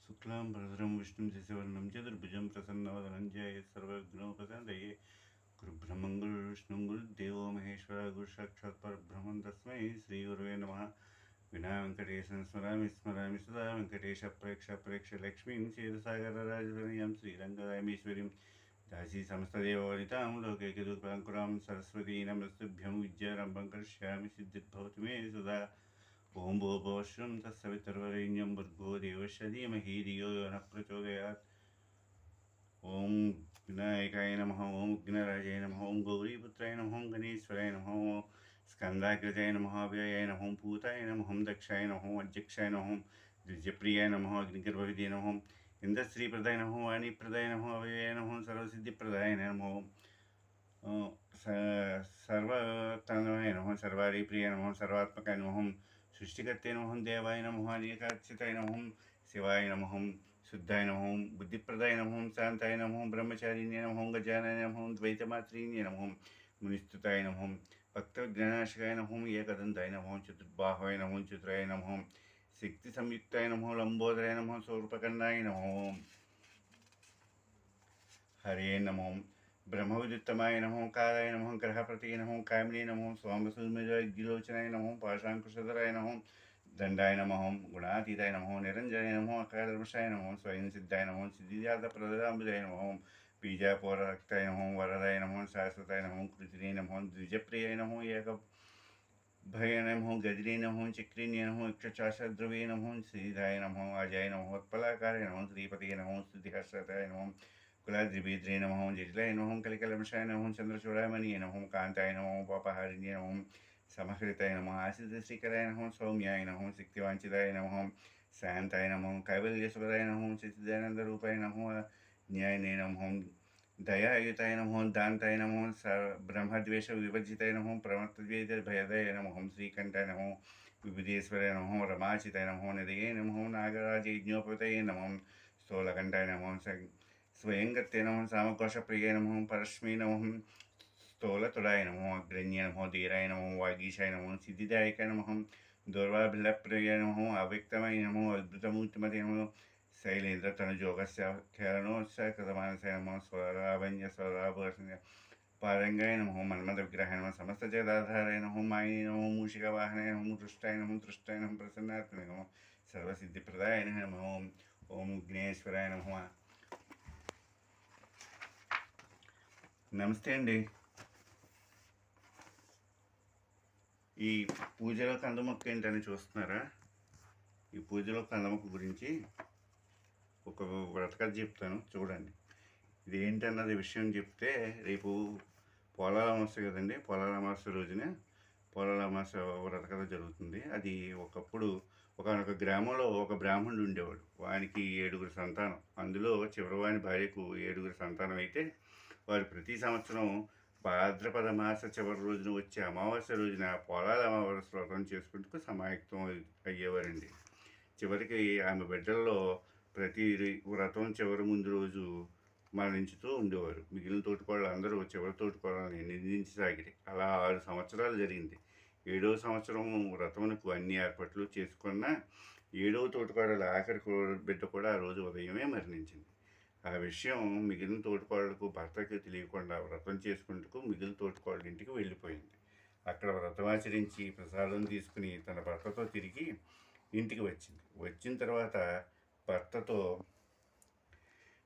शुक्लां भरधरं विष्णुं शशिवर्णं चतुर्भुजं प्रसन्नवदनं ध्यायेत् सर्वविघ्नोपशान्तये गुरुब्रह्मं गुरुर्विष्णुं गुरुर्देवो महेश्वरः गुरुसाक्षात् परब्रह्मं तस्मै श्रीगुरवे नमः। विना वेङ्कटेशं स्मरामि स्मरामि सदा वेङ्कटेशप्रेक्ष लक्ष्मीं क्षीरसागरराजतनयां श्रीरङ्गरामेश्वरीं दासी समस्तदेववनितां लोकैकदुर्गाङ्कुरां सरस्वती नमस्तुभ्यं विद्यारम्भं करिष्यामि सिद्धिर्भवतु मे सदा। ओं भूर्भुवस्सुं तत्सवितुर्वरेण्यं भर्गो देवस्य धीमहि धियो यो नः प्रचोदयात्। ओं विनायकाय नमः। ओं विघ्नराजाय नमः। ओं गौरीपुत्राय नमः। ओं गणेश्वराय नमः। ओं स्कन्दाग्रजाय नमः। अव्ययाय नमः। ओं पूताय नमः। ओं दक्षाय नमः। ओं अध्यक्षाय नमः। ओं द्विजप्रियाय नमः। अग्निगर्भविदे नमः। ओं इन्द्रश्रीप्रदाय नमः। वाणीप्रदाय नमः। अव्ययाय नमः। सर्वसिद्धिप्रदाय नमः। सर्वतनवाय नमः। सर्वारिप्रियाय नमः। सर्वात्मकाय नमः। सृष्टिकर्ते नमः। देवाय नमः। अनेकाच्युताय नमः। शिवाय नमः। शुद्धाय नमः। बुद्धिप्रदाय नमः। शान्ताय नमः। ब्रह्मचारिण्ये नमः। गजाननाय नमः। द्वैतमात्रीण्ये नमः। मुनिस्तुताय नमः। भक्तविघ्ननाशकाय नमः। एकदन्ताय नमः। चतुर्बाहवाय नमः। चतुराय नमः। शक्तिसंयुक्ताय नमः। लम्बोदराय नमः। स्वरूपकर्णाय नमः। हरे नमः। ब्रह्मविदुत्तमाय नमः। कालाय नमः। ग्रहपतये नमः। कामिने नमः। स्वामसुमेधविलोचनाय नमः। पाशाङ्कुशधराय नमः। दण्डाय नमः। गुणातीताय नमः। निरञ्जनाय नमः। अकालवर्षाय नमः। स्वयंसिद्धाय नमः। सिद्धिजातप्रदाम्बुजाय नमः। बीजापूररक्ताय नमः। वरदाय नमः। शाश्वताय नमः। कृतिने नमः। द्विजप्रियाय नमः। एकभय नमः। गजरे नमः। चक्रिणे नमः। इक्षचाशध्रुवे नमः। श्रीधाय नमः। अजय नमः। उत्पलाकाराय नमः। श्रीपतये नमः। स्तुतिहर्षताय नमः। कुलाद्रिभिद्रे नमः। जटिलाय नमः। कलिकलमशाय नमः। चन्द्रचूडामणिये नमः। कान्ताय नमः। पापहारिण्ये नमः। समहृताय नमः। आश्रितश्रीकराय नमः। सौम्याय नमः। शक्तिवाञ्छिताय नमः। शान्ताय नमः। कैवल्यसुभराय नमः। चिदानन्दरूपाय नमः। न्यायने नमः। दयायुताय नमः। दान्ताय नमः। ब्रह्मद्वेषविवर्जिताय नमः। प्रमत्तद्वेषभयदाय नमः। श्रीकण्ठाय नमः। विबुधेश्वराय नमः। रमाचिताय नमः। निधये नमः। नागराजयज्ञोपतये नमः। स्थूलकण्ठाय नमः। स्वयंगत्ते नमः। सामकोशप्रियाय नमः। परश्मी नमः। స్థూలతుడాయ నమో అగ్రణ్య నమో ధీరాయ నమో వాగీశాయ నమో సిద్ధిదాయకాయ నమో దౌర్వాభిలప్రియాయ నమో అవ్యక్తమయ నమో అద్భుతమూర్తిమతే నమో శైలేంద్ర తనుజోగస్య ఖేళనోత్సవ కృతమానసాయ నమో స్వరాభంజ స్వరాభూషణ పారంగాయ నమో మన్మథ విగ్రహాయ నమో సమస్త జగదాధారాయ నమో మాయిని నమో మూషికవాహనాయ నమో తృష్టాయ నమో ప్రసన్నాత్మనే నమో సర్వసిద్ధిప్రదాయ నమో ఓం విఘ్నేశ్వరాయ నమో. నమస్తే అండి. ఈ పూజలో కందముక్క ఏంటని చూస్తున్నారా? ఈ పూజలో కందముక్క గురించి ఒక వ్రతకథ చెప్తాను, చూడండి. ఇది ఏంటన్నది విషయం చెప్తే రేపు పోలాల అమావాస్య కదండి. పోలాల అమావాస్య రోజున పోలాల అమావాస్య వ్రతకథ జరుగుతుంది. అది ఒకప్పుడు ఒకనొక గ్రామంలో ఒక బ్రాహ్మణుడు ఉండేవాడు. వానికి 7 సంతానం. అందులో చివరివాని భార్యకు 7 సంతానం అయితే వారు ప్రతి సంవత్సరం భాద్రపద మాస చివరి రోజున వచ్చే అమావాస్య రోజున పోలాల అమావాస్య వ్రతం చేసుకుంటూ సమాయత్తం అయ్యేవారండి. చివరికి ఆమె బిడ్డల్లో ప్రతి వ్రతం చివరి ముందు రోజు మరణించుతూ ఉండేవారు. మిగిలిన తోటికోళ్ళు అందరూ చివరి తోటికోళ్ళని నిందించసాగిరి. అలా 6 సంవత్సరాలు జరిగింది. 7వ సంవత్సరం వ్రతమునకు అన్ని ఏర్పాట్లు చేసుకున్న 7వ తోటికోడల ఆఖరి బిడ్డ కూడా ఆ రోజు ఉదయమే మరణించింది. ఆ విషయం మిగిలిన తోటికోడలకు భర్తకి తెలియకుండా వ్రతం చేసుకుంటూ మిగిలిన తోటికోడల ఇంటికి వెళ్ళిపోయింది. అక్కడ వ్రతమాచరించి ప్రసాదం తీసుకుని తన భర్తతో తిరిగి ఇంటికి వచ్చింది. వచ్చిన తర్వాత భర్తతో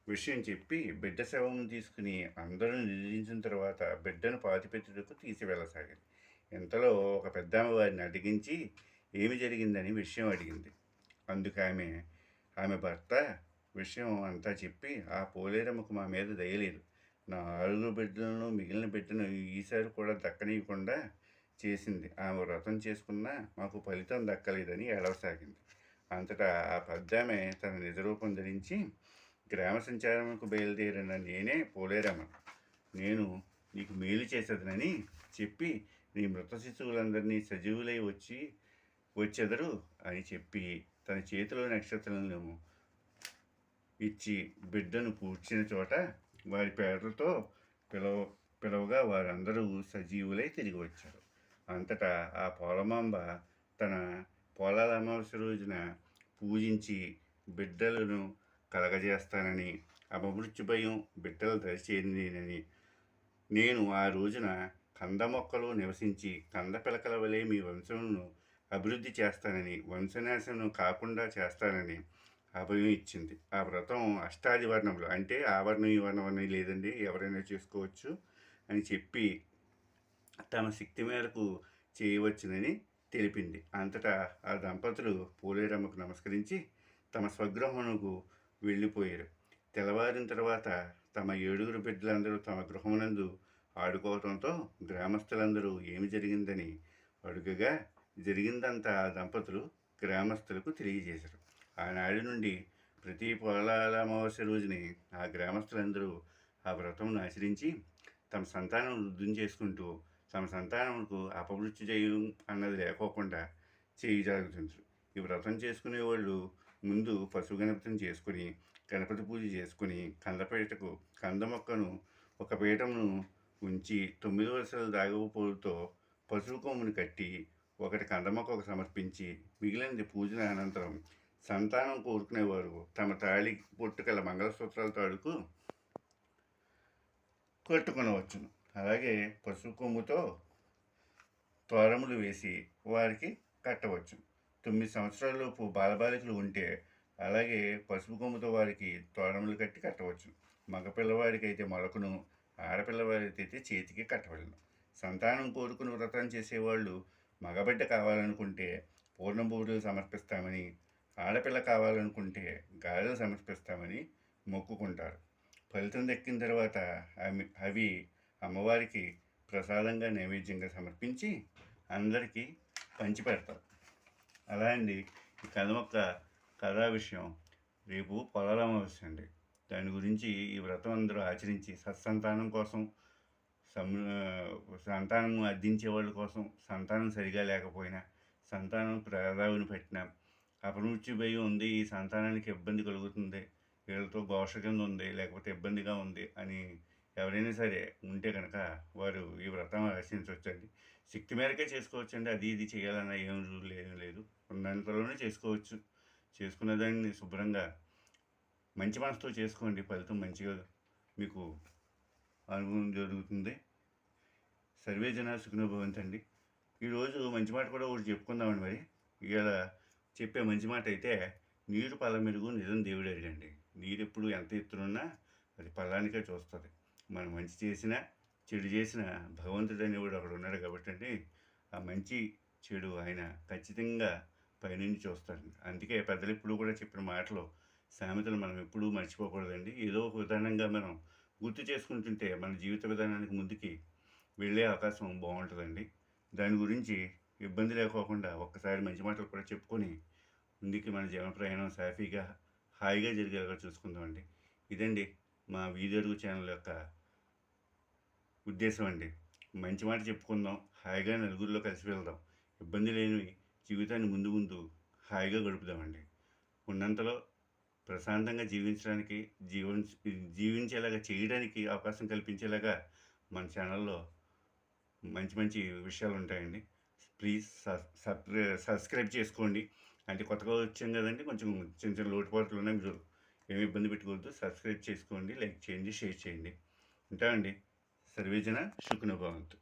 విషయం చెప్పి బిడ్డ శవం తీసుకుని అందరూ నిద్రించిన తర్వాత బిడ్డను పాతిపెట్టుటకు తీసుకువెళ్ళసాగింది. ఇంతలో ఒక పెద్దామె వారిని అడిగించి ఏమి జరిగిందని విషయం అడిగింది. అందుకు ఆమె భర్త విషయం అంతా చెప్పి, ఆ పోలేరమ్మకు మా మీద దయలేదు. నా 6 బిడ్డలను మిగిలిన బిడ్డను ఈసారి కూడా దక్కనీయకుండా చేసింది. ఆమె వ్రతం చేసుకున్నా మాకు ఫలితం దక్కలేదని ఏడవసాగింది. అంతటా ఆ పెద్దామె తన నిజరూపం ధరించి, గ్రామ సంచారంకు బయలుదేరిన నేనే పోలేరమ్మ, నేను నీకు మేలు చేసేదనని చెప్పి నీ మృత శిశువులందరినీ సజీవులై వచ్చెదరు అని చెప్పి తన చేతిలో నక్షత్రాలను ఇచ్చి బిడ్డను పూడ్చిన చోట వారి పేర్లతో పిలవగా వారందరూ సజీవులై తిరిగి వచ్చారు. అంతటా ఆ పోలమాంబ తన పోలాల అమావాస్య రోజున పూజించి బిడ్డలను కలగజేస్తానని, అపమృత్యు భయం బిడ్డలు దరిచేరినని, నేను ఆ రోజున కంద మొక్కలు నివసించి కంద పిలకల వలె మీ వంశమును అభివృద్ధి చేస్తానని, వంశనాశనం కాకుండా చేస్తానని అభయం ఇచ్చింది. ఆ వ్రతం అష్టాది వర్ణములు, అంటే ఆ వర్ణం ఈ వర్ణం అని లేదండి, ఎవరైనా చేసుకోవచ్చు అని చెప్పి తమ శక్తి మేరకు చేయవచ్చునని తెలిపింది. అంతటా ఆ దంపతులు పోలేరమ్మకు నమస్కరించి తమ స్వగృహమునకు వెళ్ళిపోయారు. తెల్లవారిన తర్వాత తమ 7 బిడ్డలందరూ తమ గృహమునందు ఆడుకోవడంతో గ్రామస్తులందరూ ఏమి జరిగిందని అడుగగా జరిగిందంతా ఆ దంపతులు గ్రామస్తులకు తెలియజేశారు. ఆనాటి నుండి ప్రతి పొలాల అమావాస్య రోజుని ఆ గ్రామస్తులందరూ ఆ వ్రతమును ఆచరించి తమ సంతానం వృద్ధి చేసుకుంటూ తమ సంతానముకు అపమృత్యు చేయడం అన్నది లేకోకుండా చేయజాగుతుంది. ఈ వ్రతం చేసుకునే వాళ్ళు ముందు పశువు గణపతిని చేసుకుని గణపతి పూజ చేసుకుని కంద మొక్కను ఒక పీఠమును ఉంచి 9 వరుసల దాగపుపోలుతో పశువు కొమ్ముని కట్టి ఒకటి కంద మొక్కకు సమర్పించి మిగిలినది పూజన అనంతరం సంతానం కోరుకునేవారు తమ తాళి పొట్టుకల మంగళసూత్రాల తాడుకు కట్టుకొనవచ్చును. అలాగే పశువు కొమ్ముతో తోరములు వేసి వారికి కట్టవచ్చు. 9 సంవత్సరాలలోపు బాలబాలికలు ఉంటే అలాగే పసుపు కొమ్ముతో వారికి తోరణములు కట్టి కట్టవచ్చు. మగపిల్లవాడికి అయితే మొలకను, ఆడపిల్లవారికి అయితే చేతికి కట్టవలను. సంతానం కోరుకుని వ్రతం చేసేవాళ్ళు మగబిడ్డ కావాలనుకుంటే పూర్ణబూరెలు సమర్పిస్తామని, ఆడపిల్ల కావాలనుకుంటే గారెలు సమర్పిస్తామని మొక్కుకుంటారు. ఫలితం దక్కిన తర్వాత అవి అమ్మవారికి ప్రసాదంగా నైవేద్యంగా సమర్పించి అందరికీ పంచిపెడతారు. అలా అండి ఈ కథ యొక్క కథా విషయం. రేపు పొలాల అమావాస్య అండి. దాని గురించి ఈ వ్రతం అందరూ ఆచరించి సత్సంతానం కోసం, సంతానం అద్దించే వాళ్ళ కోసం, సంతానం సరిగా లేకపోయినా, సంతానం ప్రదావిని పెట్టినా, అపమృత్యు భయం ఉంది, ఈ సంతానానికి ఇబ్బంది కలుగుతుంది, వీళ్ళతో ఘోష కింద ఉంది, లేకపోతే ఇబ్బందిగా ఉంది అని ఎవరైనా సరే ఉంటే కనుక వారు ఈ వ్రతం ఆచరించవచ్చండి. శక్తి మేరకే చేసుకోవచ్చండి. అది ఇది చేయాలన్న ఏం రూల్ ఏం లేదు. ఉన్నంతలోనే చేసుకోవచ్చు. చేసుకున్న దాన్ని శుభ్రంగా మంచి మనసుతో చేసుకోండి. ఫలితం మంచిగా మీకు అనుభవం జరుగుతుంది. సర్వే జన సుఖినో భవంతండి. ఈరోజు మంచి మాట కూడా ఒకటి చెప్పుకుందామండి. మరి ఇవాళ చెప్పే మంచి మాట అయితే, నీరు పళ్ళ మెరుగు నిజం దేవుడు అడిగండి. నీరు ఎప్పుడు ఎంత ఎత్తునున్నా అది పళ్ళానికే చూస్తుంది. మనం మంచి చేసినా చెడు చేసినా భగవంతుడు అనేవాడు అక్కడ ఉన్నాడు కాబట్టి అండి, ఆ మంచి చెడు ఆయన ఖచ్చితంగా పైనుంచి చూస్తాడు. అందుకే పెద్దలు ఎప్పుడు కూడా చెప్పిన మాటలు, సామెతలు మనం ఎప్పుడూ మర్చిపోకూడదండి. ఏదో ఒక విధానంగా మనం గుర్తు చేసుకుంటుంటే మన జీవిత విధానానికి ముందుకి వెళ్ళే అవకాశం బాగుంటుందండి. దాని గురించి ఇబ్బంది లేకోకుండా ఒక్కసారి మంచి మాటలు కూడా చెప్పుకొని ముందుకి మన జీవన ప్రయాణం సాఫీగా హాయిగా జరిగేలాగా చూసుకుందామండి. ఇదండి మా వీధి ఛానల్ యొక్క ఉద్దేశం అండి. మంచి మాట చెప్పుకుందాం, హాయిగా నలుగురిలో కలిసి వెళ్దాం, ఇబ్బంది లేని జీవితాన్ని ముందు హాయిగా గడుపుదామండి. ఉన్నంతలో ప్రశాంతంగా జీవించడానికి, జీవించేలాగా చేయడానికి అవకాశం కల్పించేలాగా మన ఛానల్లో మంచి మంచి విషయాలు ఉంటాయండి. ప్లీజ్ సబ్స్క్రైబ్ చేసుకోండి. అంటే కొత్తగా వచ్చాం కదండి, కొంచెం చిన్న చిన్న లోటుపాట్లు ఉన్నాయి, మీరు ఏమి ఇబ్బంది పెట్టుకోవద్దు. సబ్స్క్రైబ్ చేసుకోండి, లైక్ చేయండి, షేర్ చేయండి. ఉంటామండి. సర్వేజన సుఖినో భవంతు.